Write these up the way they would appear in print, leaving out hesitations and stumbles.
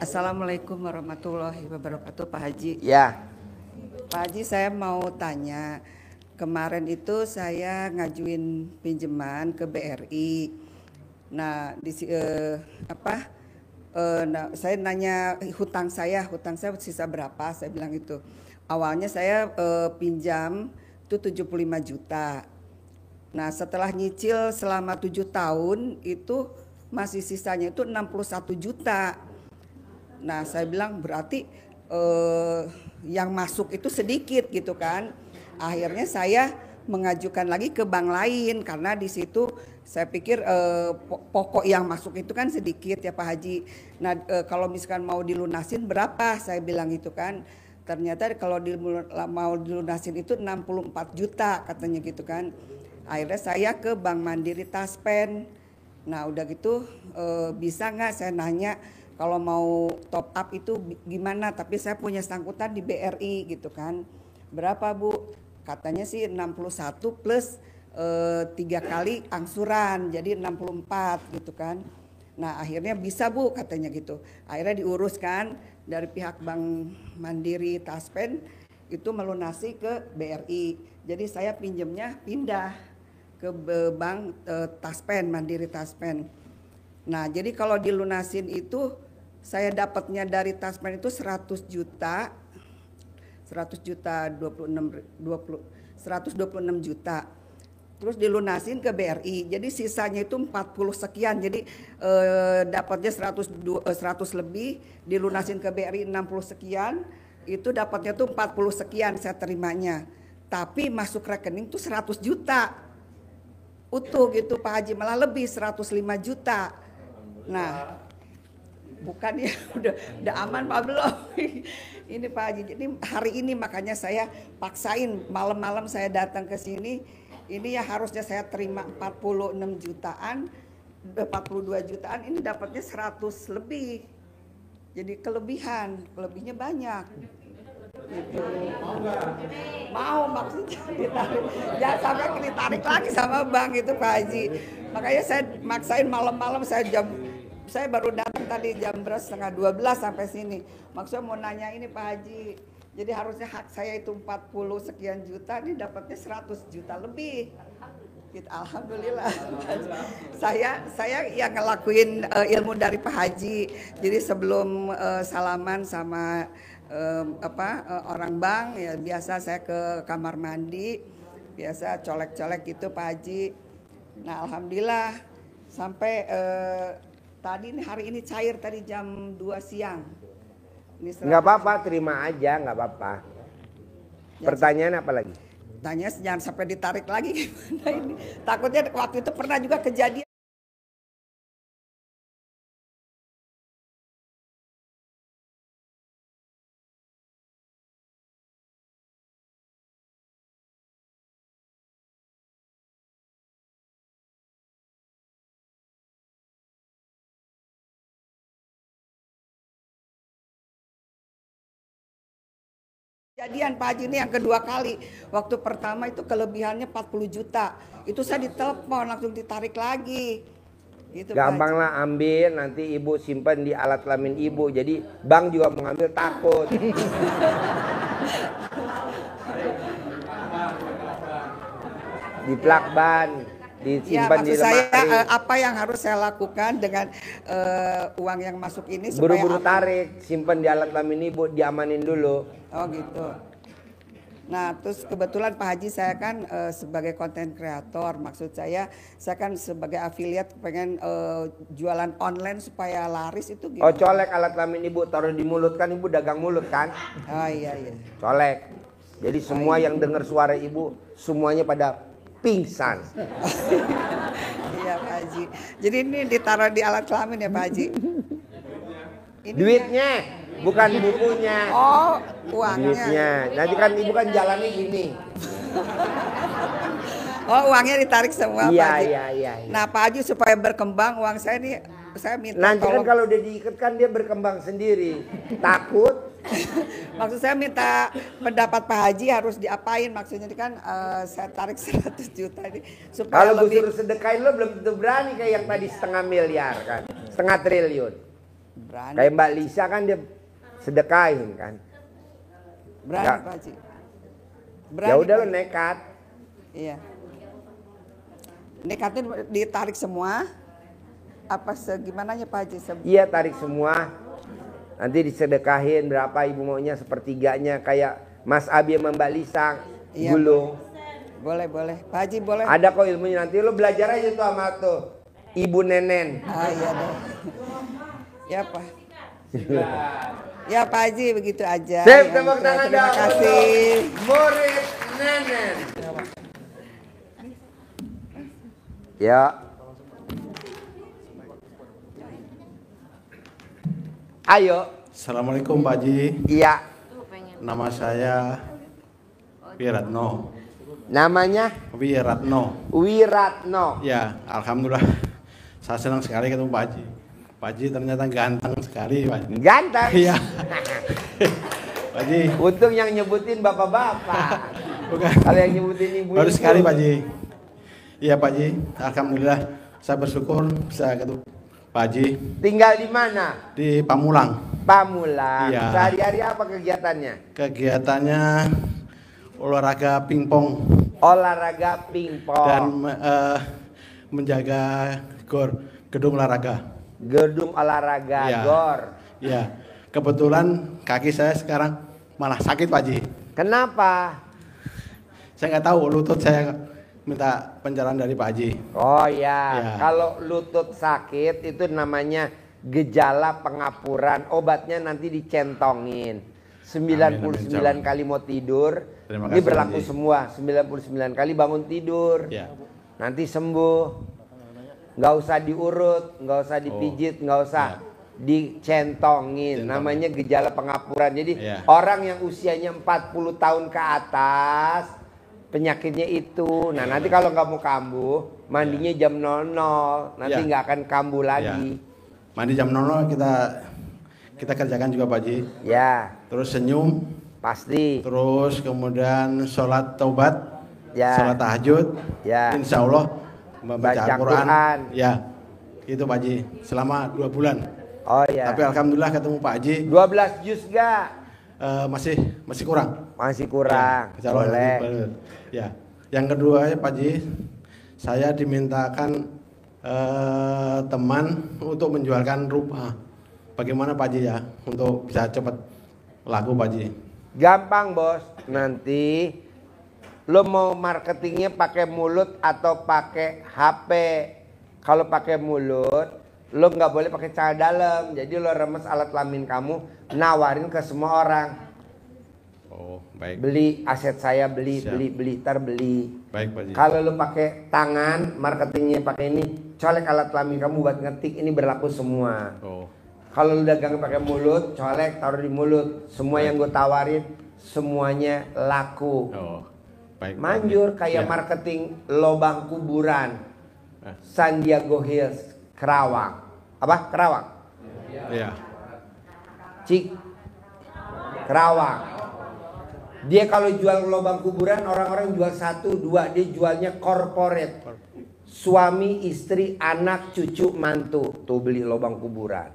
Assalamualaikum warahmatullahi wabarakatuh, Pak Haji. Ya. Pak Haji, saya mau tanya. Kemarin itu saya ngajuin pinjaman ke BRI. Nah, saya nanya hutang saya sisa berapa? Saya bilang itu. Awalnya saya pinjam itu 75 juta. Nah, setelah nyicil selama 7 tahun itu masih sisanya itu 61 juta. Nah, saya bilang berarti yang masuk itu sedikit gitu kan. Akhirnya saya mengajukan lagi ke bank lain karena di situ saya pikir pokok yang masuk itu kan sedikit ya Pak Haji. Nah, kalau misalkan mau dilunasin berapa? Saya bilang itu kan. Ternyata kalau mau dilunasin itu 64 juta katanya gitu kan. Akhirnya saya ke Bank Mandiri Taspen. Nah, udah gitu bisa nggak saya nanya kalau mau top up itu gimana, tapi saya punya sangkutan di BRI gitu kan. Berapa Bu? Katanya sih 61 plus 3 kali angsuran, jadi 64 gitu kan. Nah akhirnya bisa Bu katanya gitu. Akhirnya diuruskan dari pihak Bank Mandiri Taspen itu melunasi ke BRI. Jadi saya pinjamnya pindah ke Bank Taspen, Mandiri Taspen. Nah jadi kalau dilunasin itu saya dapatnya dari Taspen itu 126 juta. Terus dilunasin ke BRI. Jadi sisanya itu 40 sekian. Jadi dapatnya 100 lebih, dilunasin ke BRI 60 sekian. Itu dapatnya tuh 40 sekian saya terimanya. Tapi masuk rekening tuh 100 juta. Utuh gitu Pak Haji, malah lebih 105 juta. Nah, bukan ya udah aman Pak belum? Ini Pak Haji. Jadi hari ini makanya saya paksain malam-malam saya datang ke sini. Ini ya harusnya saya terima 46 jutaan, 42 jutaan, ini dapatnya 100 lebih. Jadi kelebihnya banyak. Gitu. Mau maksudnya ditarik. Jangan sampai ditarik lagi sama bank itu Pak Haji. Makanya saya maksain malam-malam saya baru datang tadi jam 11:30 sampai sini. Maksudnya mau nanya ini Pak Haji. Jadi harusnya hak saya itu 40 sekian juta, ini dapatnya 100 juta lebih. Alhamdulillah. Saya yang ngelakuin ilmu dari Pak Haji. Jadi sebelum salaman sama orang bank ya biasa saya ke kamar mandi, biasa colek-colek gitu Pak Haji. Nah, alhamdulillah sampai hari ini cair tadi jam 2 siang. Nggak apa-apa, terima aja, nggak apa-apa. Pertanyaan apa lagi? Tanya jangan sampai ditarik lagi gimana ini. Takutnya waktu itu pernah juga kejadian. Kejadian Pak Haji ini yang kedua kali. Waktu pertama itu kelebihannya 40 juta. Itu saya ditelepon langsung ditarik lagi. Gitu, gampang lah ambil, nanti ibu simpan di alat kelamin ibu. Jadi bank juga mengambil takut. Di plakban, disimpan ya, di lemari. Saya apa yang harus saya lakukan dengan uang yang masuk ini supaya buru-buru tarik, simpan di alat kelamin ibu, diamanin dulu. Oh gitu. Nah terus kebetulan Pak Haji saya kan sebagai konten kreator, maksud saya kan sebagai afiliat pengen jualan online supaya laris itu gimana? Oh colek alat kelamin ibu, taruh di mulut kan, ibu dagang mulut kan? Oh iya. Colek. Jadi semua yang dengar suara ibu semuanya pada pingsan. Iya Pak Haji. Jadi ini ditaruh di alat kelamin ya Pak Haji? Duitnya, bukan bukunya. Oh, uangnya. Duitnya. Nanti kan ibu kan jalannya gini. Oh, uangnya ditarik semua Pak Haji. Iya. Nah Pak Haji supaya berkembang uang saya ini, saya minta nanti tolong. kan kalau udah diikat kan dia berkembang sendiri. Takut. Maksud saya minta pendapat Pak Haji harus diapain, maksudnya kan saya tarik 100 juta ini supaya kalau lebih. gue suruh sedekain lo belum tentu berani kayak yang tadi 0,5 miliar kan, 0,5 triliun. Berani. Kayak Mbak Lisa kan dia sedekahin kan. Berani Nggak. Pak Haji. Berani, Ya udah Pak lo Haji. nekat. Iya. Nekatnya ditarik semua. Apa segimananya Pak Haji? Iya tarik semua. Nanti disedekahin berapa ibu maunya, sepertiganya kayak Mas Abi sama Mbak Lisa. Iya, Gulung. Boleh, boleh. Pak Haji boleh. Ada kok ilmunya, nanti lo belajar aja tuh sama tuh Ibu Nenen. Ah iya deh. Ya Pak. Ya Pak Haji begitu aja. Sip, Yang tepuk saya tangan terima dong kasih. untuk murid Nenen. Ya. Ayo. Assalamualaikum Pak Haji. Iya. Nama saya Wiratno. Namanya Wiratno. Wiratno. Ya, alhamdulillah. Saya senang sekali ketemu Pak Haji. Pak Haji ternyata ganteng sekali, Pak Haji. Ganteng. Iya. Pak Haji. Untung yang nyebutin bapak-bapak. Bukan. Kalau yang nyebutin ibu. Baru sekali Pak Haji. Iya Pak Haji. Alhamdulillah. Saya bersyukur bisa ketemu Pak Haji. Tinggal di mana? Di Pamulang. Pamulang. Iya. Sehari-hari apa kegiatannya? Kegiatannya olahraga pingpong Olahraga pingpong. dan menjaga gedung olahraga. Gedung olahraga Iya. GOR. Ya, kebetulan kaki saya sekarang malah sakit Pak Haji. Kenapa? Saya nggak tahu, lutut saya minta pencerahan dari Pak Haji. Oh ya, Ya. kalau lutut sakit itu namanya gejala pengapuran. Obatnya nanti dicentongin. 99 Amin, kali mau tidur. Terima Ini kasih, berlaku Haji. semua. 99 kali bangun tidur. Ya, Nanti sembuh. Nggak usah diurut, nggak usah dipijit, nggak usah dicentongin. Centongin. Namanya gejala pengapuran. Jadi Ya. orang yang usianya 40 tahun ke atas penyakitnya itu. Nah nanti kalau nggak mau kambuh, mandinya jam 00. Nanti Ya. nggak akan kambuh lagi. mandi jam 00 kita kerjakan juga Pak Haji. Ya, Terus senyum, pasti. terus kemudian sholat taubat, Ya. sholat tahajud. Ya. Insya Allah membaca Baca Al-Quran. Quran. Ya, itu Pak Haji selama 2 bulan. Oh ya. Tapi alhamdulillah ketemu Pak Haji 12 juz gak? masih kurang. Masih kurang. Ya, insya Allah Boleh. nanti ya. Yang kedua ya Pak Haji, saya dimintakan teman untuk menjualkan rumah. Bagaimana Pak Haji ya untuk bisa cepat laku Pak Haji? Gampang bos. Nanti lo mau marketingnya pakai mulut atau pakai HP. Kalau pakai mulut, lo nggak boleh pakai celana dalam. Jadi lo remes alat kelamin kamu, nawarin ke semua orang. Oh baik, Beli aset saya, beli, Siap. beli, terbeli. baik Pak Haji. Kalau lo pakai tangan, marketingnya pakai ini, colek alat kelamin kamu buat ngetik, ini berlaku semua. Oh Kalau lu dagang pakai mulut, colek taruh di mulut. Semua yang gue tawarin semuanya laku. oh baik. Pak Manjur Haji. kayak Ya. marketing lobang kuburan. San Diego Hills, Kerawang. Apa? Kerawang. Iya. Kerawang. Dia kalau jual lobang kuburan orang-orang jual 1, 2, dia jualnya corporate. Suami, istri, anak, cucu, mantu. Tuh beli lobang kuburan.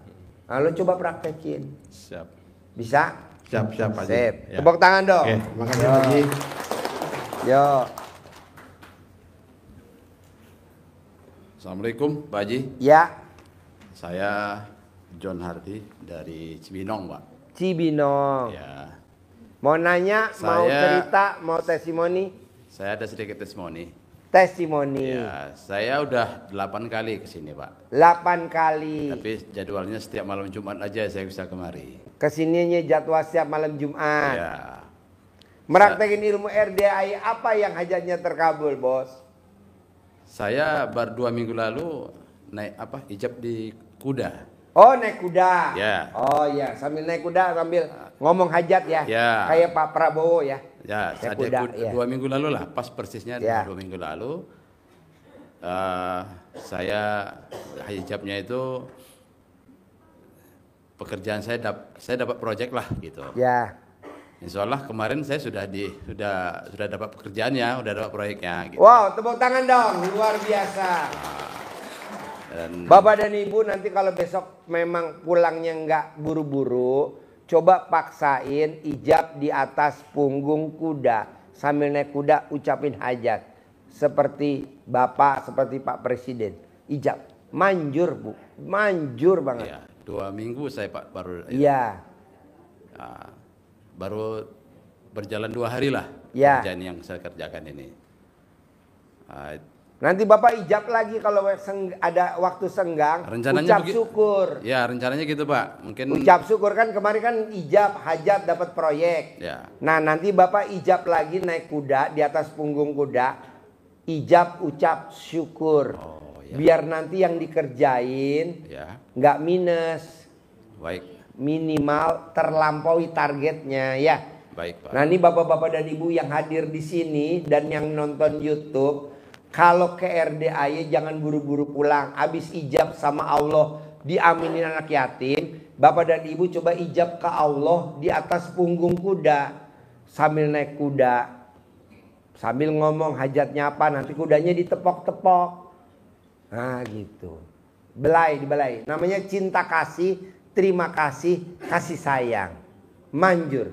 Nah, lo coba praktekin. Siap. Bisa? Siap Pak Haji. Sip. Ya. Tepuk tangan dong. Oke, terima kasih Pak Haji. Yo. Assalamualaikum Pak Haji, Ya, saya John Hardy dari Cibinong Pak. Cibinong. Ya, Mau nanya, mau Saya- cerita, mau testimoni? saya ada sedikit testimoni. Testimoni. Ya, saya udah 8 kali ke sini Pak. 8 kali. Tapi jadwalnya setiap malam Jumat aja saya bisa kemari. Kesininya jadwal setiap malam Jumat. Ya, Meraktekin ilmu RDI apa yang hajatnya terkabul, bos? saya baru 2 minggu lalu naik hijab di kuda. Oh, naik kuda. Ya. Oh iya, sambil naik kuda sambil ngomong hajat ya. Ya. Kayak Pak Prabowo ya. Ya, Naik saya kuda, ya. 2 minggu lalu lah, pas persisnya Ya. 2 minggu lalu. Saya hijabnya itu pekerjaan saya dapat proyek lah gitu. Ya. Insya Allah kemarin saya sudah dapat pekerjaannya, udah dapat proyeknya. Gitu. Wow, tepuk tangan dong, luar biasa. Dan Bapak dan Ibu nanti kalau besok memang pulangnya nggak buru-buru, coba paksain ijab di atas punggung kuda. Sambil naik kuda ucapin hajat. Seperti Bapak, seperti Pak Presiden. Ijab. Manjur Bu, manjur banget. ya, 2 minggu saya Pak baru Iya. baru berjalan 2 hari lah Ya. kerjaan yang saya kerjakan ini. Nanti Bapak ijab lagi kalau ada waktu senggang. Rencananya ucap begitu. syukur. Ya rencananya gitu Pak. Mungkin Ucap syukur kan kemarin kan ijab hajat dapat proyek. ya. Nah nanti Bapak ijab lagi naik kuda di atas punggung kuda. Ijab ucap syukur. Oh, ya. Biar nanti yang dikerjain Ya, nggak minus. baik. Minimal terlampaui targetnya ya. Baik Pak. Nah ini bapak-bapak dan ibu yang hadir di sini dan yang nonton YouTube. Kalau ke RDAY jangan buru-buru pulang. Habis ijab sama Allah diaminin anak yatim. Bapak dan ibu coba ijab ke Allah di atas punggung kuda. Sambil naik kuda. Sambil ngomong hajatnya apa. Nanti kudanya ditepok-tepok. Nah gitu. Dibalai. Namanya cinta kasih, terima kasih, kasih sayang. Manjur.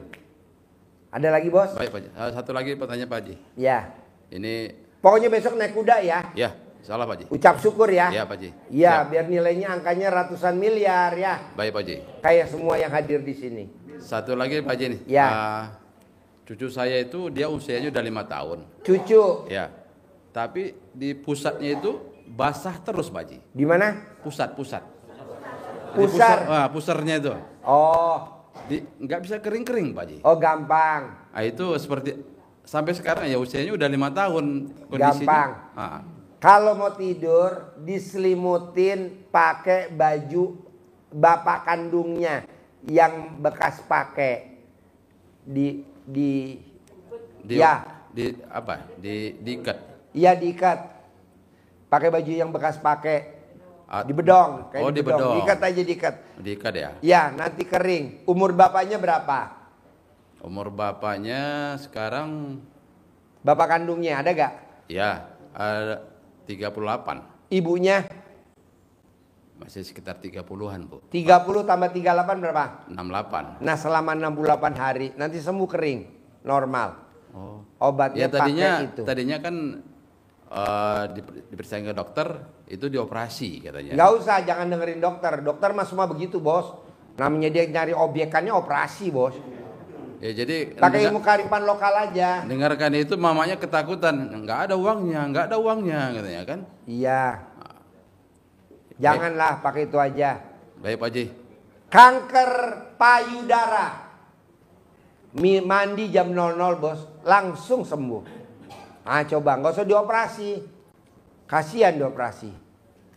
Ada lagi bos? Baik Pak Haji. Satu lagi pertanyaan Pak Haji. Ya. Ini Pokoknya besok naik kuda ya. ya, salah Pak Haji. Ucap syukur ya. Ya Pak Haji. Ya, Siap. biar nilainya angkanya ratusan miliar ya. Baik Pak Haji. Kayak semua yang hadir di sini. Satu lagi Pak Haji nih. Ya. Cucu saya itu dia usianya udah 5 tahun. Cucu. Ya. Tapi di pusatnya itu basah terus Pak Haji. Di mana? Pusat. Di Pusar. pusarnya itu. Oh. Nggak bisa kering-kering Pak Haji. Oh gampang. Nah, itu seperti sampai sekarang ya usianya udah 5 tahun kondisinya. Gampang. Kalau mau tidur diselimutin pakai baju bapak kandungnya yang bekas pakai ya. Diikat. Iya diikat. Pakai baju yang bekas pakai. Di bedong. Kayak di bedong. Diikat aja diikat. Diikat ya. Ya nanti kering. Umur bapaknya berapa? Umur bapaknya sekarang Bapak kandungnya ada gak? ya ada 38. Ibunya? Masih sekitar 30-an Bu. 30 tambah 38 berapa? 68. Nah selama 68 hari nanti sembuh kering. Normal. Oh. Obatnya Ya tadinya pakai itu. tadinya kan diperiksa ke dokter itu dioperasi katanya. Gak usah, jangan dengerin dokter. Dokter mah semua begitu bos. Namanya dia nyari obyekannya operasi bos. Ya jadi Pakai ilmu kearifan lokal aja. dengarkan itu mamanya ketakutan, nggak ada uangnya katanya kan. Iya. Janganlah pakai itu aja. Baik Pak Haji. Kanker payudara. Mandi jam 00 bos, langsung sembuh. Ah coba, nggak usah dioperasi. Kasihan dioperasi.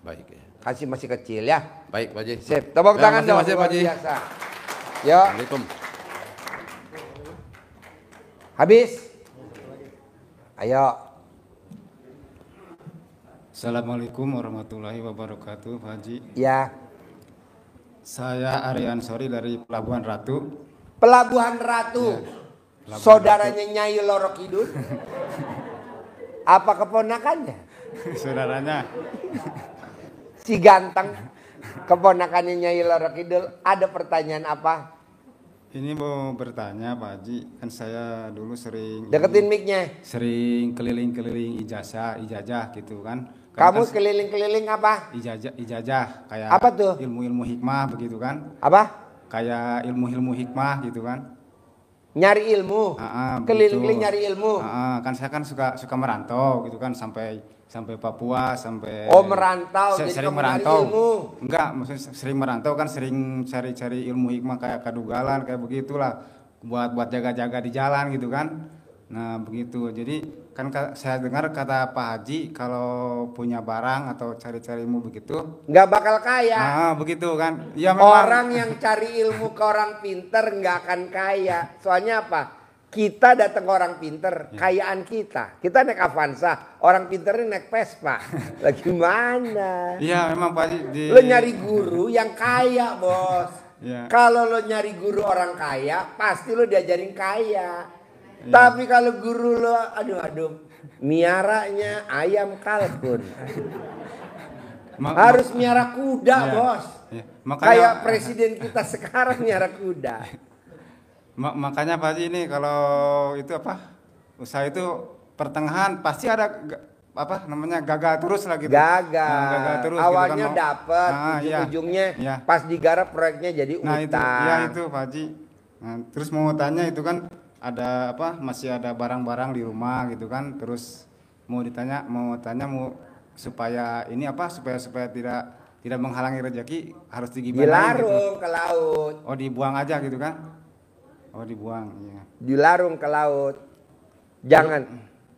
Baik ya. Kasih masih kecil ya. Baik Pak Haji. Sip, tepuk tangan dong. Masih Pak Luar Haji. biasa. Yo, Assalamualaikum. habis. Ayo. Assalamualaikum warahmatullahi wabarakatuh, Pak Haji. Ya. Saya Ari Ansori dari Pelabuhan Ratu. Pelabuhan Ratu. Pelabuhan Saudaranya Nyai Loro Kidul. Apa keponakannya? Saudaranya. Si ganteng. Keponakannya Nyai Loro Kidul. Ada pertanyaan apa? Ini mau bertanya Pak Haji, kan saya dulu sering Deketin mic-nya. sering keliling-keliling ijazah gitu kan. Kamu Kan keliling-keliling apa? ijazah kayak Apa tuh? ilmu-ilmu hikmah begitu kan. Apa? Kayak ilmu-ilmu hikmah gitu kan. Nyari ilmu. Keliling-keliling begitu. nyari ilmu. Kan saya kan suka merantau gitu kan sampai Papua sampai Merantau, jadi sering kamu nyari merantau. ilmu. Enggak, maksudnya sering merantau kan sering cari-cari ilmu hikmah kayak kadugalan kayak begitulah buat jaga-jaga di jalan gitu kan. Nah, begitu. Jadi kan saya dengar kata Pak Haji kalau punya barang atau cari-cari ilmu begitu Nggak bakal kaya. nah begitu kan. Ya memang Orang yang cari ilmu ke orang pinter nggak akan kaya. Soalnya apa? Kita datang ke orang pinter, kayaan kita. Kita naik Avanza, orang pinternya naik Vespa. Lagi mana? Iya memang Pak Haji Lo nyari guru yang kaya bos. Ya. Kalau lo nyari guru orang kaya, pasti lo diajarin kaya. Tapi kalau guru lo, aduh, miaranya ayam kalkun. Harus miara kuda, Iya. bos. Iya. Kayak presiden kita sekarang miara kuda. Makanya Pak Haji ini kalau itu apa usaha itu pertengahan pasti ada gagal terus lah gitu. Gagal. Nah, gagal terus Awalnya gitu kan, dapat, iya. ujung-ujungnya Iya. pas digarap proyeknya jadi Nah utang. itu Pak Haji. Nah, terus mau tanya itu kan ada masih ada barang-barang di rumah gitu kan. Terus mau tanya supaya ini supaya tidak menghalangi rezeki harus digimanain gitu. Dilarung ke laut. Oh dibuang aja gitu kan? Oh dibuang, iya. Dilarung ke laut. Jangan.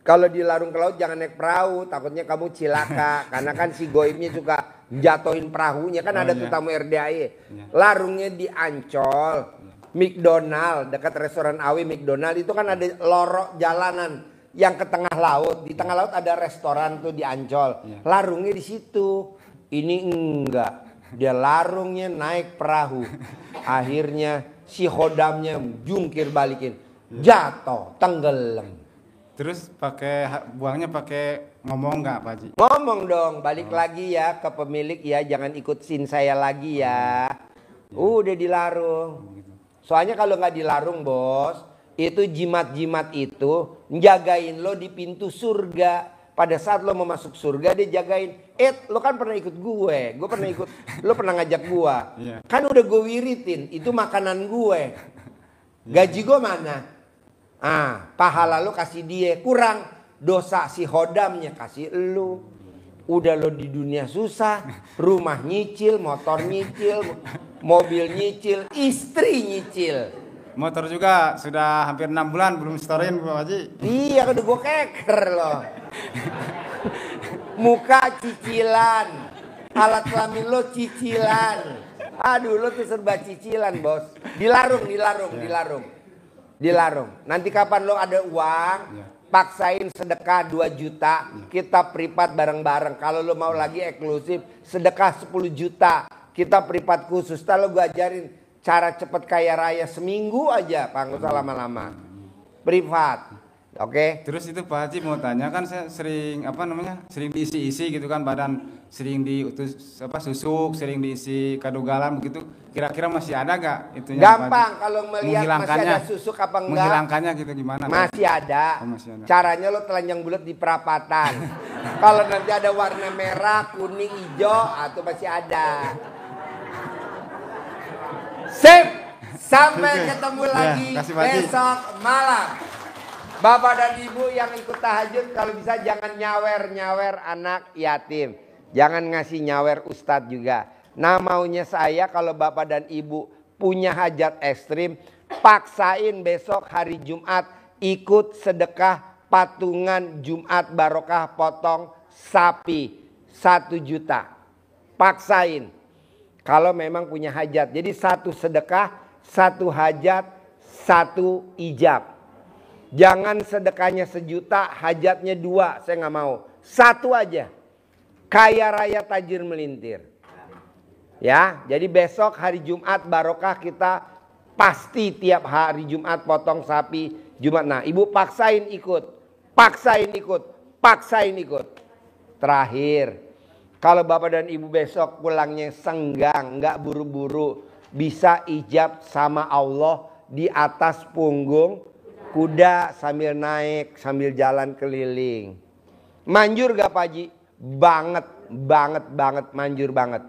Kalau dilarung ke laut jangan naik perahu, takutnya kamu cilaka. Karena kan si goibnya suka jatohin perahunya, kan ada tuh tamu RDAI. Iya. Larungnya di Ancol, McDonald, dekat restoran Awi McDonald itu kan ada lorok jalanan yang ke tengah laut. Di tengah laut ada restoran tuh di Ancol. Iya. Larungnya di situ. Ini enggak. Dia larungnya naik perahu. Akhirnya si hodamnya jungkir balikin. Jatuh, tenggelam. Terus buangnya pakai ngomong nggak Pak Haji? Ngomong dong, balik lagi ya ke pemilik ya, jangan ikut sin saya lagi ya. Udah dilarung. Soalnya kalau nggak dilarung bos, itu jimat-jimat itu njagain lo di pintu surga. Pada saat lo mau masuk surga dia jagain. Lo kan pernah ikut gue pernah ikut, lo pernah ngajak gue. Iya. Kan udah gue wiritin, itu makanan gue. Gaji gue mana? Pahala lo kasih dia, kurang dosa si hodamnya kasih lo. Udah lo di dunia susah, rumah nyicil, motor nyicil, mobil nyicil, istri nyicil. Motor juga sudah hampir 6 bulan belum storein Pak Haji. Iya, udah gue keker loh. Muka cicilan, alat kelamin lo cicilan. Aduh, lo tuh serba cicilan bos. Dilarung. Nanti kapan lo ada uang, paksain sedekah 2 juta, kita privat bareng-bareng. Kalau lo mau lagi eksklusif, sedekah 10 juta, kita privat khusus. Kalau gue ajarin cara cepet kaya raya seminggu aja, Pak, nggak usah lama-lama. Privat. Oke. Terus itu Pak Haji mau tanya kan saya sering sering diisi-isi gitu kan badan, sering susuk, sering diisi kadugalan begitu. Kira-kira masih ada nggak itunya? Gampang kalau melihat masih ada susuk apa enggak. Menghilangkannya gitu gimana? Masih ada. Oh, masih ada. Caranya lo telanjang bulat di perapatan. Kalau nanti ada warna merah, kuning, hijau, atau masih ada. Sip. Sampai ketemu lagi besok malam. Bapak dan Ibu yang ikut tahajud kalau bisa jangan nyawer anak yatim. Jangan ngasih nyawer ustadz juga. Nah maunya saya kalau Bapak dan Ibu punya hajat ekstrim, paksain besok hari Jumat ikut sedekah patungan Jumat barokah potong sapi 1 juta. Paksain. Kalau memang punya hajat. Jadi 1 sedekah, 1 hajat, 1 ijab. Jangan sedekahnya 1 juta, hajatnya 2. Saya nggak mau. 1 aja. Kaya raya tajir melintir. Ya, jadi besok hari Jumat barokah kita pasti tiap hari Jumat potong sapi Jumat. Nah, Ibu paksain ikut. Terakhir, kalau Bapak dan Ibu besok pulangnya senggang, nggak buru-buru, bisa ijab sama Allah di atas punggung kuda sambil naik, sambil jalan keliling. Manjur gak Pak Haji? Banget, manjur banget.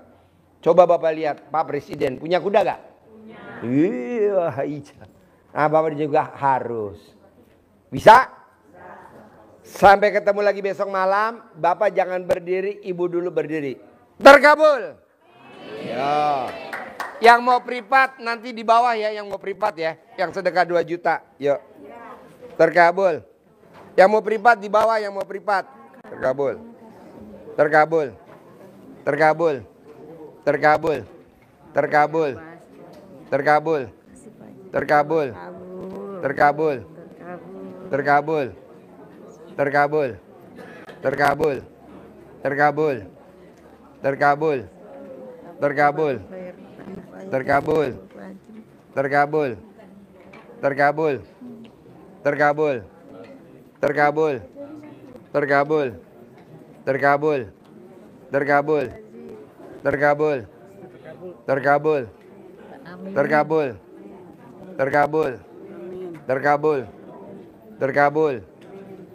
Coba Bapak lihat, Pak Presiden punya kuda gak? Punya. Iya, nah Bapak juga harus. Bisa? Sampai ketemu lagi besok malam. Bapak jangan berdiri, Ibu dulu berdiri. Terkabul. Yo. Yang mau privat nanti di bawah ya, yang mau privat ya. Yang sedekah 2 juta. Yuk. Terkabul. Yang mau privat di bawah, yang mau privat. Terkabul. Terkabul. Terkabul. Terkabul. Terkabul. Terkabul. Terkabul.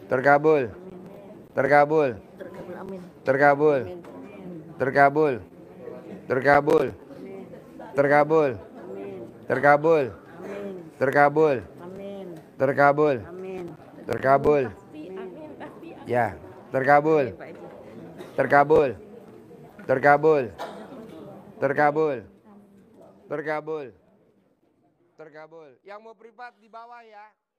Terkabul. Terkabul. Terkabul. Terkabul. Terkabul. Terkabul. Terkabul. Terkabul. Terkabul. Terkabul. Ya, terkabul. Terkabul. Terkabul. Terkabul. Terkabul. Terkabul. Yang mau privat di bawah ya.